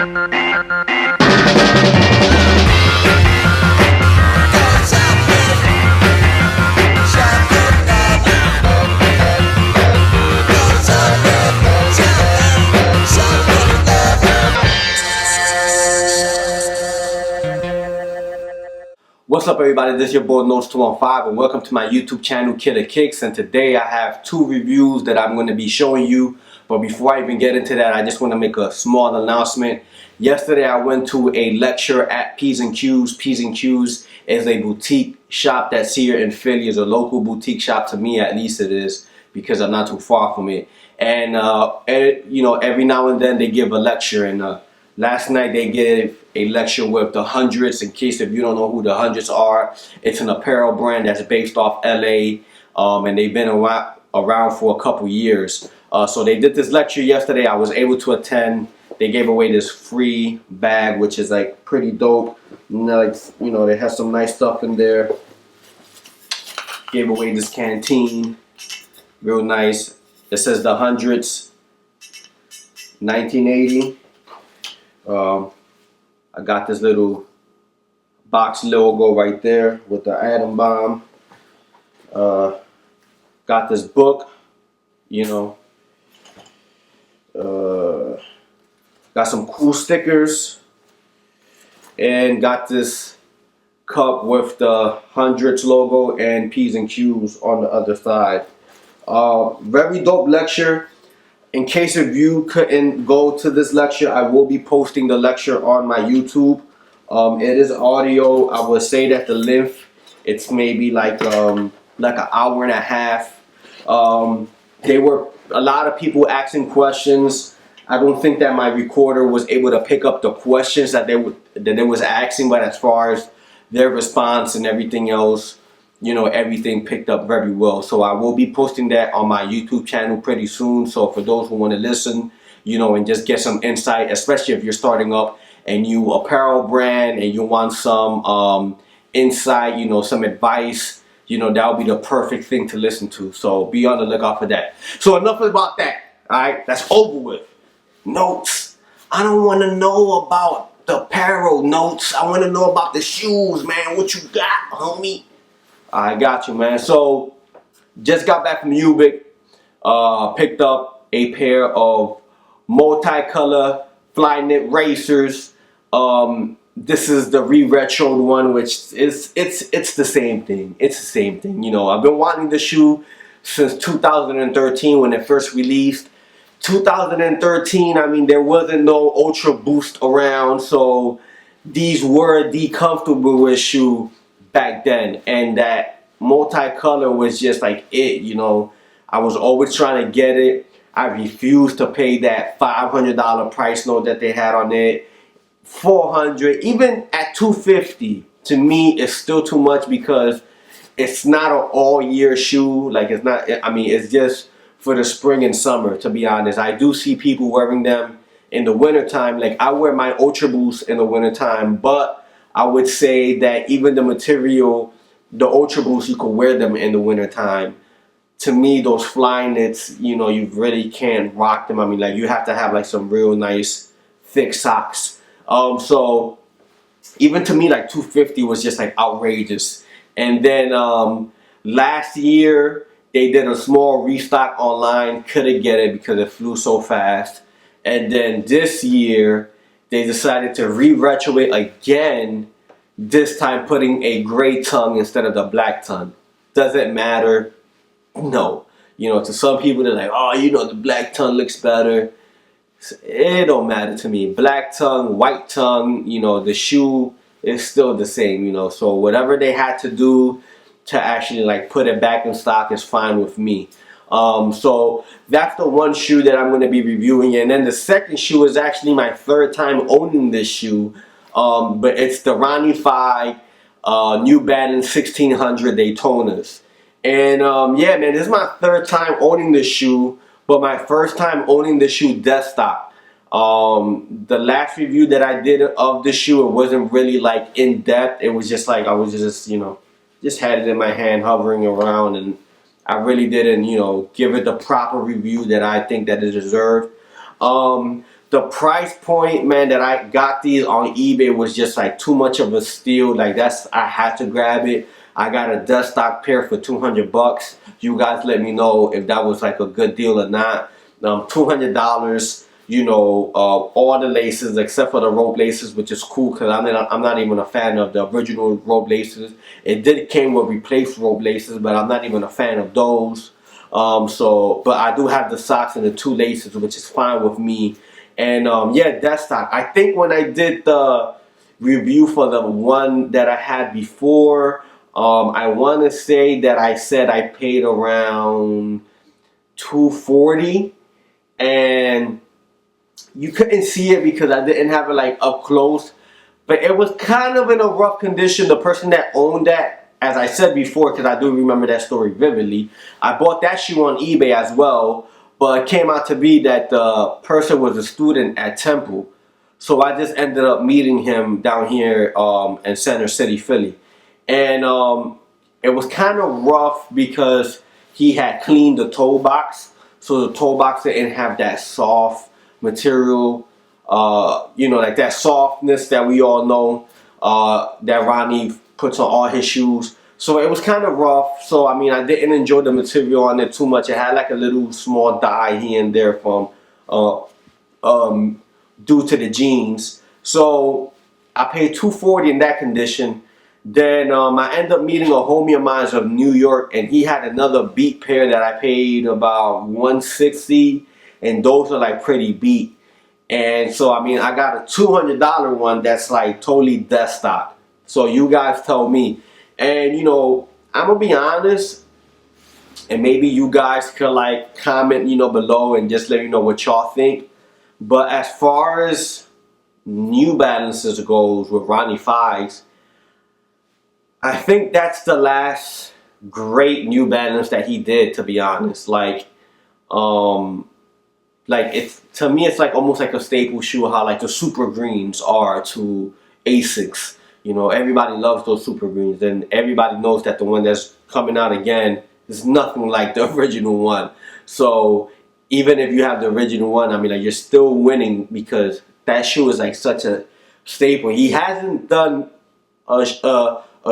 What's up, everybody? This is your boy Notes 215 and welcome to my YouTube channel Kith. And today I have two reviews that I'm going to be showing you. But before I even get into that, I just want to make a small announcement. Yesterday I went to a lecture at P's and Q's. P's and Q's is a boutique shop that's here in Philly. It's a local boutique shop, to me at least it is, because I'm not too far from it. And you know, every now and then they give a lecture, and last night they gave a lecture with the Hundreds. In case if you don't know who the Hundreds are, it's an apparel brand that's based off LA, and they've been around for a couple years. So they did this lecture yesterday. I was able to attend. They gave away this free bag, which is like pretty dope. Like, you know, they have some nice stuff in there. Gave away this canteen, real nice. It says the Hundreds, 1980. I got this little box logo right there with the atom bomb. Got this book, you know. Got some cool stickers, and got this cup with the Hundreds logo and P's and Q's on the other side. Very dope lecture. In case if you couldn't go to this lecture, I will be posting the lecture on my YouTube. It is audio. I would say that the length, it's maybe like an hour and a half. There were a lot of people asking questions. I don't think that my recorder was able to pick up the questions that they was asking, but as far as their response and everything else, you know, everything picked up very well. So I will be posting that on my YouTube channel pretty soon. So for those who want to listen, you know, and just get some insight, especially if you're starting up a new apparel brand and you want some insight, you know, some advice, you know, that would be the perfect thing to listen to. So be on the lookout for that. So enough about that. All right, that's over with. Notes. I don't want to know about the apparel, Notes. I want to know about the shoes, man. What you got, homie? I got you, man. So just got back from Ubik. Picked up a pair of multicolor FlyKnit racers. This is the re-retroed one, which is it's the same thing. It's the same thing. You know, I've been wanting the shoe since 2013 when it first released. 2013, I mean, there wasn't no Ultra Boost around, so these were the comfortable shoe back then, and that multicolor was just like it, you know. I was always trying to get it. I refused to pay that $500 price note that they had on it. $400, even at $250, to me it's still too much because it's not an all-year shoe. Like, it's not, I mean, it's just for the spring and summer, to be honest. I do see people wearing them in the wintertime. Like, I wear my Ultra Boost in the wintertime, but I would say that even the material, the Ultra Boost, you could wear them in the wintertime. To me, those FlyKnits, you know, you really can't rock them. I mean, like, you have to have like some real nice thick socks. So even to me, like, $250 was just like outrageous. And then last year they did a small restock online. Couldn't get it because it flew so fast. And then this year they decided to re-retro it again, this time putting a gray tongue instead of the black tongue. Doesn't matter. No. You know, to some people they're like, oh, you know, the black tongue looks better. It don't matter to me. Black tongue, white tongue, you know, the shoe is still the same, you know. So whatever they had to do to actually like put it back in stock is fine with me. So that's the one shoe that I'm going to be reviewing. And then the second shoe is actually my third time owning this shoe. But it's the Ronnie Fieg New Balance 1600 Daytonas. And yeah, man, this is my third time owning this shoe, but my first time owning the shoe desktop. The last review that I did of the shoe, it wasn't really like in depth. It was just like I was just, you know, just had it in my hand hovering around, and I really didn't, you know, give it the proper review that I think that it deserved. The the price point, man, that I got these on eBay was just like too much of a steal. Like I had to grab it. I got a dust stock pair for 200 bucks. You guys let me know if that was like a good deal or not. $200, you know, all the laces except for the rope laces, which is cool because I'm not even a fan of the original rope laces. It did came with replaced rope laces, but I'm not even a fan of those. But I do have the socks and the 2 laces, which is fine with me. And yeah, dust stock. I think when I did the review for the one that I had before, I want to say that I said I paid around $240, and you couldn't see it because I didn't have it like up close, but it was kind of in a rough condition. The person that owned that, as I said before, because I do remember that story vividly, I bought that shoe on eBay as well, but it came out to be that the person was a student at Temple, so I just ended up meeting him down here in Center City, Philly. And it was kind of rough because he had cleaned the toe box, so the toe box didn't have that soft material, you know, like that softness that we all know that Ronnie puts on all his shoes. So it was kind of rough. So I mean, I didn't enjoy the material on it too much. It had like a little small dye here and there from due to the jeans. So I paid $240 in that condition. Then I ended up meeting a homie of mine from New York, and he had another beat pair that I paid about $160, and those are like pretty beat. And so I mean, I got a $200 one that's like totally dust stock. So you guys tell me. And you know, I'm gonna be honest, and maybe you guys could like comment, you know, below and just let me know what y'all think. But as far as New Balances goes with Ronnie Fives, I think that's the last great New Balance that he did, to be honest. Like it's, to me, it's like almost like a staple shoe, how like the Super Greens are to Asics. You know, everybody loves those Super Greens, and everybody knows that the one that's coming out again is nothing like the original one. So even if you have the original one, I mean, like, you're still winning because that shoe is like such a staple. He hasn't done a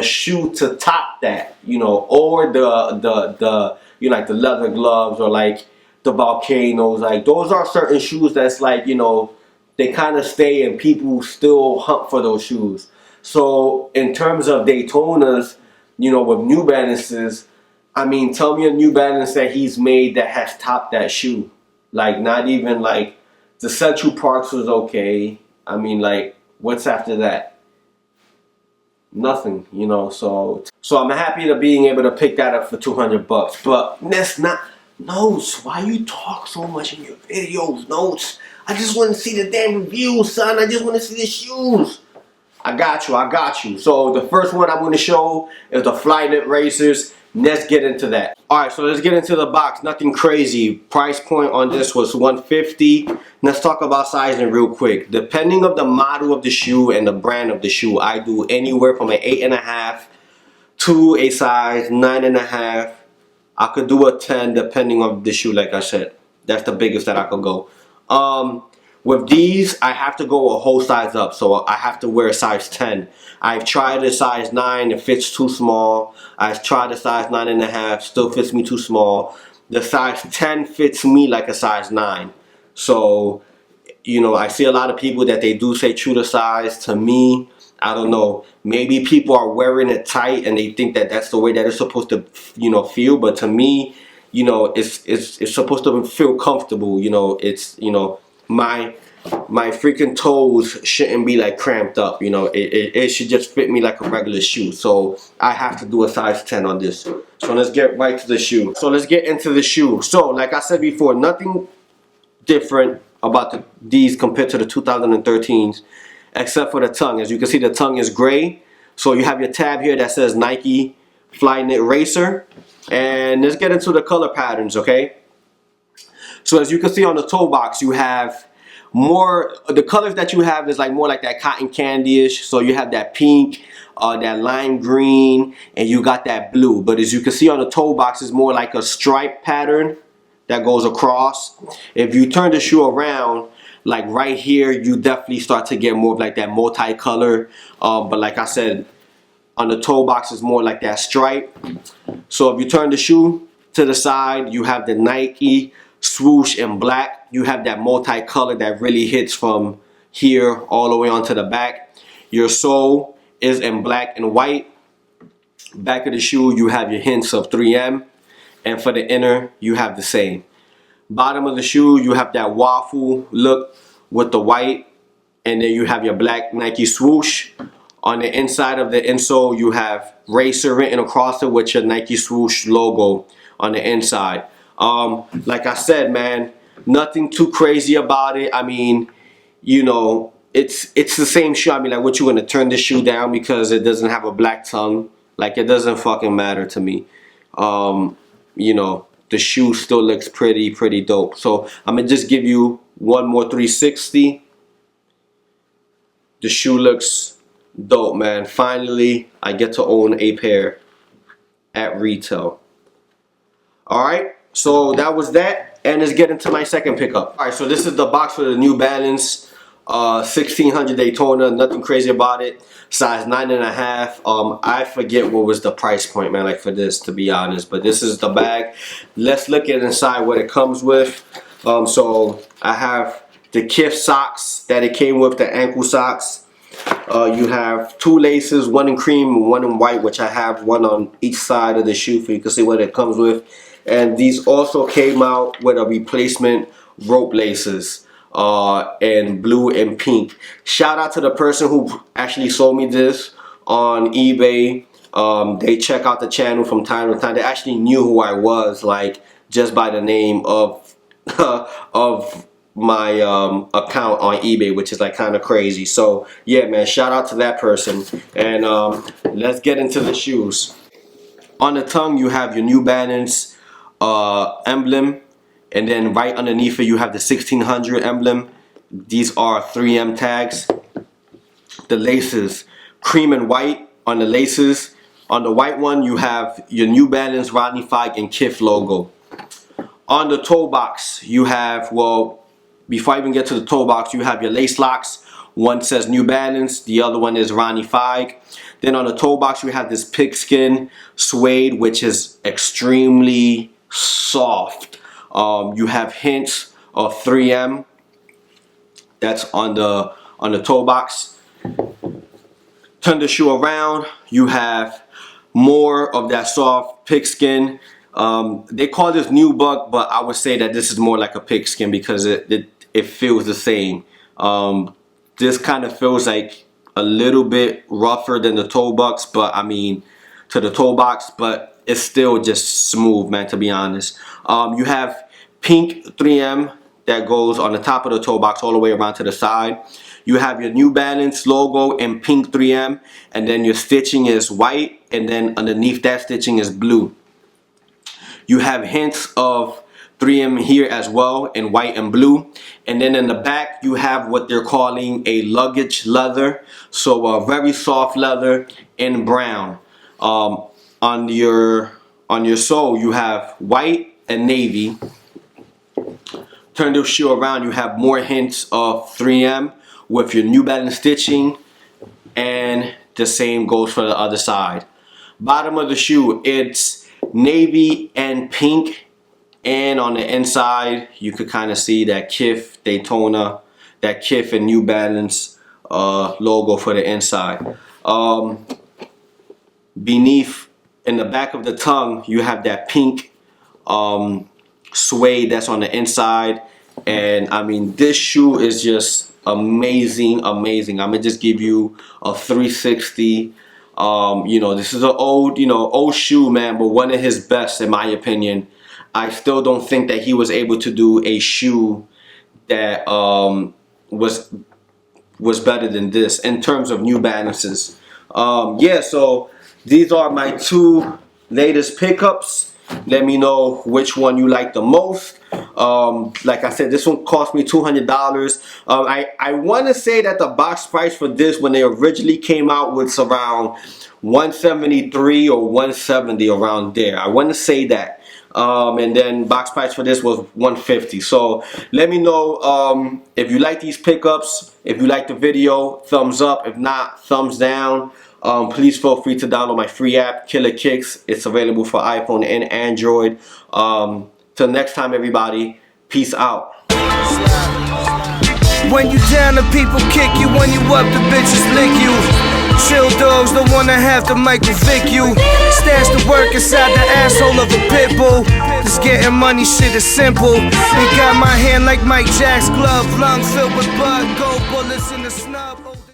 shoe to top that, you know, or the you know, like the leather gloves or like the volcanoes. Like those are certain shoes that's like, you know, they kind of stay and people still hunt for those shoes. So in terms of Daytonas, you know, with New Balances, I mean, tell me a New Balance that he's made that has topped that shoe. Like, not even like the Central Parks was okay. I mean, like, what's after that? Nothing, you know. So I'm happy to being able to pick that up for 200 bucks. But that's not Notes. Why you talk so much in your videos, Notes? I just want to see the damn reviews, son. I just want to see the shoes. I got you. So the first one I'm going to show is the FlyKnit racers. Let's get into that. Alright, so let's get into the box. Nothing crazy. Price point on this was $150. Let's talk about sizing real quick. Depending on the model of the shoe and the brand of the shoe, I do anywhere from an 8.5 to a size 9.5. I could do a 10 depending on the shoe, like I said. That's the biggest that I could go. With these, I have to go a whole size up, so I have to wear a size 10. I've tried a size 9, it fits too small. I've tried a size 9.5, still fits me too small. The size 10 fits me like a size 9. So, you know, I see a lot of people that they do say true to size. To me, I don't know. Maybe people are wearing it tight and they think that that's the way that it's supposed to, you know, feel. But to me, you know, it's supposed to feel comfortable. You know, it's, you know, my freaking toes shouldn't be like cramped up, you know. It should just fit me like a regular shoe. So I have to do a size 10 on this. So let's get right to the shoe. So let's get into the shoe. So like I said before, nothing different about these compared to the 2013s except for the tongue. As you can see, the tongue is gray. So you have your tab here that says Nike FlyKnit Racer. And let's get into the color patterns, okay? So as you can see on the toe box, you have more, the colors that you have is like more like that cotton candy-ish. So you have that pink, that lime green, and you got that blue. But as you can see on the toe box, it's more like a stripe pattern that goes across. If you turn the shoe around, like right here, you definitely start to get more of like that multicolor. But like I said, on the toe box is more like that stripe. So if you turn the shoe to the side, you have the Nike swoosh in black. You have that multicolor that really hits from here all the way onto the back. Your sole is in black and white. Back of the shoe, you have your hints of 3M. And for the inner, you have the same. Bottom of the shoe, you have that waffle look with the white. And then you have your black Nike swoosh. On the inside of the insole, you have Racer written across it with your Nike swoosh logo on the inside. Like I said, man, nothing too crazy about it. I mean, you know, it's the same shoe. I mean, like, what, you gonna turn the shoe down because it doesn't have a black tongue? Like, it doesn't fucking matter to me. You know, the shoe still looks pretty dope. So I'm gonna just give you one more 360. The shoe looks dope, man. Finally, I get to own a pair at retail. Alright, so that was that. And let's get into my second pickup. Alright, so this is the box for the New Balance 1600 Daytona. Nothing crazy about it. Size 9.5. I forget what was the price point, man, like, for this, to be honest. But this is the bag. Let's look at inside what it comes with. So I have the Kith socks that it came with, the ankle socks. You have two laces, one in cream and one in white, which I have one on each side of the shoe for you can see what it comes with. And these also came out with a replacement rope laces in blue and pink. Shout out to the person who actually sold me this on eBay. They check out the channel from time to time. They actually knew who I was, like, just by the name of of my account on eBay, which is like kind of crazy. So yeah, man, shout out to that person. And let's get into the shoes. On the tongue, you have your New Balance emblem, and then right underneath it you have the 1600 emblem. These are 3M tags. The laces, cream and white on the laces. On the white one, you have your New Balance, Rodney Fike, and Kith logo. On the toe box, you have, well, before I even get to the toe box, you have your lace locks. One says New Balance, the other one is Rodney Fike. Then on the toe box, you have this pigskin suede, which is extremely soft. You have hints of 3M. That's on the toe box. Turn the shoe around, you have more of that soft pigskin. They call this nubuck, but I would say that this is more like a pigskin because it feels the same. This kind of feels like a little bit rougher than the toe box, but I mean, to the toe box, but it's still just smooth, man, to be honest. You have pink 3M that goes on the top of the toe box all the way around to the side. You have your New Balance logo in pink 3M, and then your stitching is white, and then underneath that stitching is blue. You have hints of 3M here as well in white and blue. And then in the back, you have what they're calling a luggage leather. So a very soft leather in brown. On your sole, you have white and navy. Turn the shoe around, you have more hints of 3M with your New Balance stitching. And the same goes for the other side. Bottom of the shoe, it's navy and pink, and on the inside you could kind of see that Kith Daytona, that Kith and New Balance logo for the inside. Beneath, in the back of the tongue, you have that pink suede that's on the inside. And I mean, this shoe is just amazing. I'm gonna just give you a 360. You know, this is an old shoe, man, but one of his best in my opinion. I still don't think that he was able to do a shoe that was better than this in terms of New Balances. Yeah, so these are my two latest pickups. Let me know which one you like the most. Like I said, this one cost me $200. I want to say that the box price for this, when they originally came out, was around $173 or $170, around there. I want to say that. And then box price for this was $150. So let me know if you like these pickups. If you like the video, thumbs up. If not, thumbs down. Please feel free to download my free app, Killer Kicks. It's available for iPhone and Android. Till next time, everybody. Peace out. When you down, the people kick you. When you up, the bitches lick you. Chill dogs don't wanna have to Michael Vick you. Stash the work inside the asshole of a pit bull. Cause getting money shit is simple. They got my hand like Mike Jack's glove. Lung filled with blood, gold bullets in the